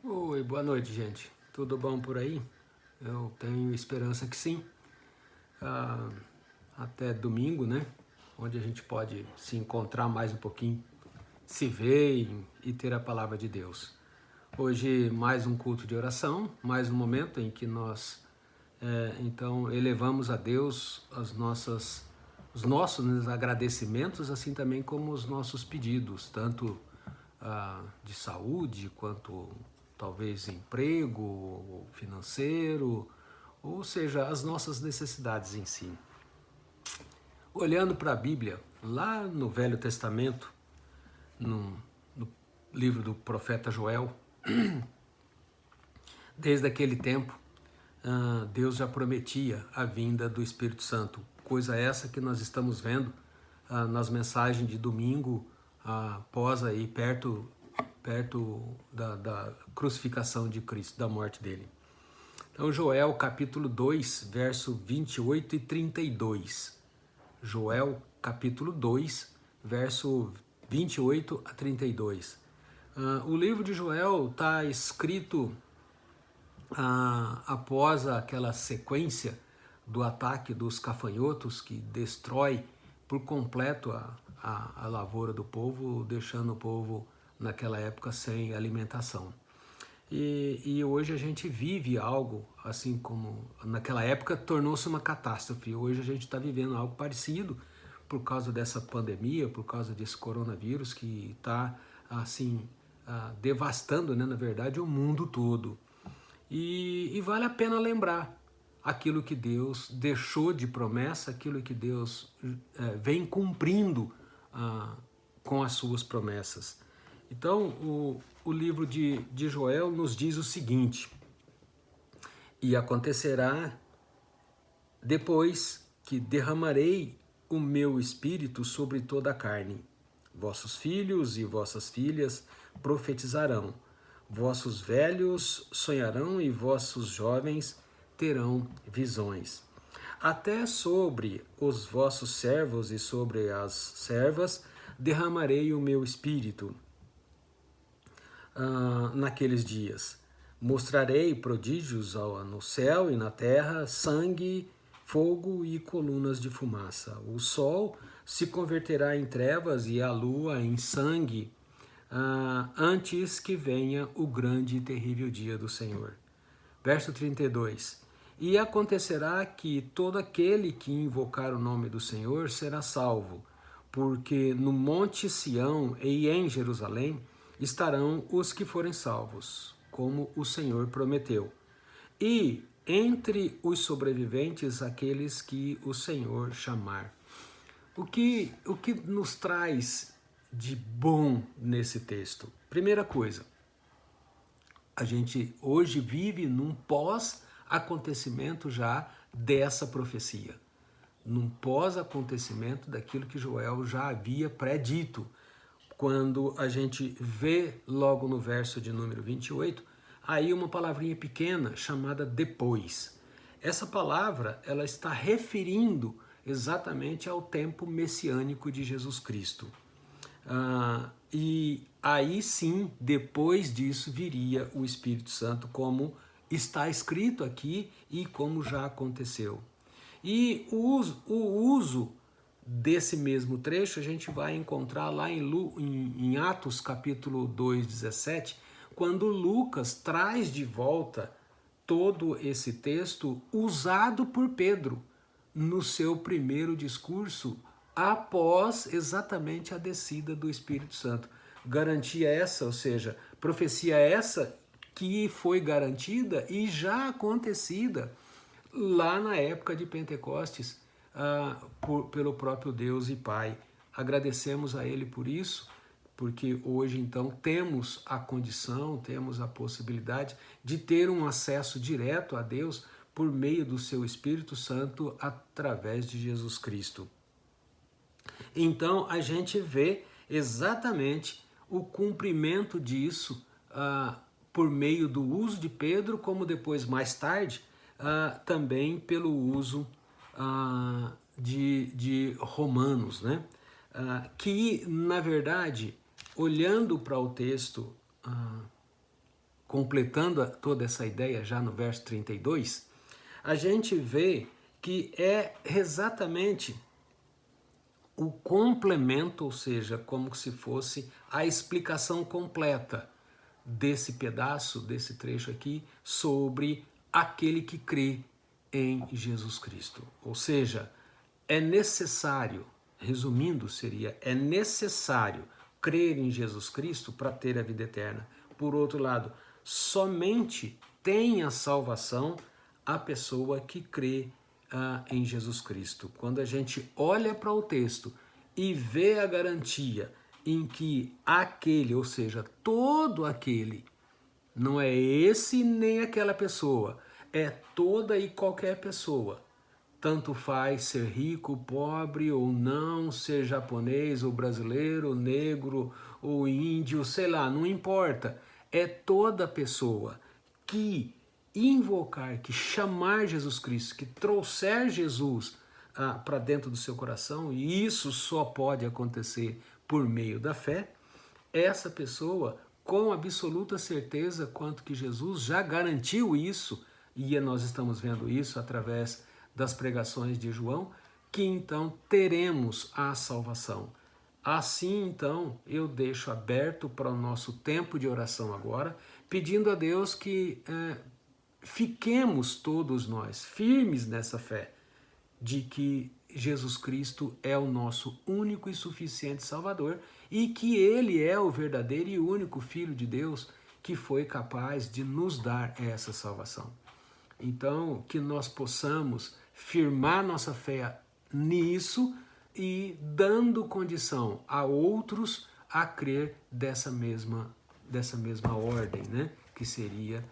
Oi, boa noite, gente. Tudo bom por aí? Eu tenho esperança que sim. Ah, Até domingo, né? Onde a gente pode se encontrar mais um pouquinho, se ver e ter a palavra de Deus. Hoje, mais um culto de oração, mais um momento em que nós, então, elevamos a Deus os nossos agradecimentos, assim também como os nossos pedidos, tanto de saúde, quanto talvez emprego, financeiro, ou seja, as nossas necessidades em si. Olhando para a Bíblia, lá no Velho Testamento, no livro do profeta Joel, desde aquele tempo, Deus já prometia a vinda do Espírito Santo, coisa essa que nós estamos vendo nas mensagens de domingo, após aí perto da crucificação de Cristo, da morte dele. Então, Joel capítulo 2, verso 28 e 32. Joel capítulo 2, verso 28 a 32. O livro de Joel está escrito após aquela sequência do ataque dos gafanhotos que destrói por completo a lavoura do povo, deixando o povo naquela época sem alimentação. E hoje a gente vive algo assim como naquela época tornou-se uma catástrofe. Hoje a gente está vivendo algo parecido por causa dessa pandemia, por causa desse coronavírus que está assim devastando, né, na verdade, o mundo todo. E vale a pena lembrar aquilo que Deus deixou de promessa, aquilo que Deus vem cumprindo com as suas promessas. Então, o livro de Joel nos diz o seguinte: e acontecerá depois que derramarei o meu espírito sobre toda a carne. Vossos filhos e vossas filhas profetizarão, vossos velhos sonharão e vossos jovens terão visões. Até sobre os vossos servos e sobre as servas derramarei o meu espírito naqueles dias. Mostrarei prodígios no céu e na terra, sangue, fogo e colunas de fumaça. O sol se converterá em trevas e a lua em sangue, antes que venha o grande e terrível dia do Senhor. Verso 32. E acontecerá que todo aquele que invocar o nome do Senhor será salvo, porque no monte Sião e em Jerusalém estarão os que forem salvos, como o Senhor prometeu. E entre os sobreviventes, aqueles que o Senhor chamar. O que nos traz de bom nesse texto? Primeira coisa, a gente hoje vive num pós-acontecimento já dessa profecia, num pós-acontecimento daquilo que Joel já havia predito. Quando a gente vê logo no verso de número 28, aí uma palavrinha pequena chamada depois. Essa palavra, ela está referindo exatamente ao tempo messiânico de Jesus Cristo. E aí sim, depois disso, viria o Espírito Santo, como está escrito aqui e como já aconteceu. E o uso desse mesmo trecho a gente vai encontrar lá em Atos capítulo 2, 17, quando Lucas traz de volta todo esse texto usado por Pedro no seu primeiro discurso após exatamente a descida do Espírito Santo. Garantia essa, ou seja, profecia essa que foi garantida e já acontecida lá na época de Pentecostes pelo próprio Deus e Pai. Agradecemos a Ele por isso, porque hoje então temos a condição, temos a possibilidade de ter um acesso direto a Deus por meio do seu Espírito Santo através de Jesus Cristo. Então a gente vê exatamente o cumprimento disso por meio do uso de Pedro, como depois, mais tarde, também pelo uso de Romanos, né? Que, na verdade, olhando para o texto completando toda essa ideia já no verso 32, a gente vê que é exatamente o complemento, ou seja, como se fosse a explicação completa desse pedaço, desse trecho aqui, sobre aquele que crê em Jesus Cristo. Ou seja, é necessário, resumindo, é necessário crer em Jesus Cristo para ter a vida eterna. Por outro lado, somente tem a salvação a pessoa que crê em Jesus Cristo. Quando a gente olha para o texto e vê a garantia em que aquele, ou seja, todo aquele, não é esse nem aquela pessoa, é toda e qualquer pessoa. Tanto faz ser rico, pobre ou não, ser japonês ou brasileiro, ou negro ou índio, sei lá, não importa. É toda pessoa que invocar, que chamar Jesus Cristo, que trouxer Jesus para dentro do seu coração, e isso só pode acontecer por meio da fé, essa pessoa, com absoluta certeza quanto que Jesus já garantiu isso, e nós estamos vendo isso através das pregações de João, que então teremos a salvação. Assim, então, eu deixo aberto para o nosso tempo de oração agora, pedindo a Deus que fiquemos todos nós firmes nessa fé de que Jesus Cristo é o nosso único e suficiente Salvador e que Ele é o verdadeiro e único Filho de Deus que foi capaz de nos dar essa salvação. Então, que nós possamos firmar nossa fé nisso e dando condição a outros a crer dessa mesma ordem, né? Que seria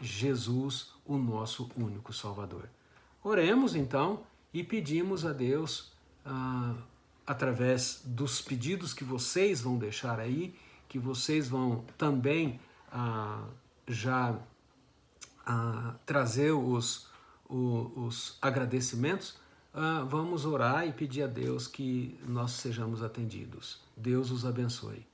Jesus, o nosso único Salvador. Oremos então e pedimos a Deus, através dos pedidos que vocês vão deixar aí, que vocês vão também já trazer os agradecimentos, vamos orar e pedir a Deus que nós sejamos atendidos. Deus os abençoe.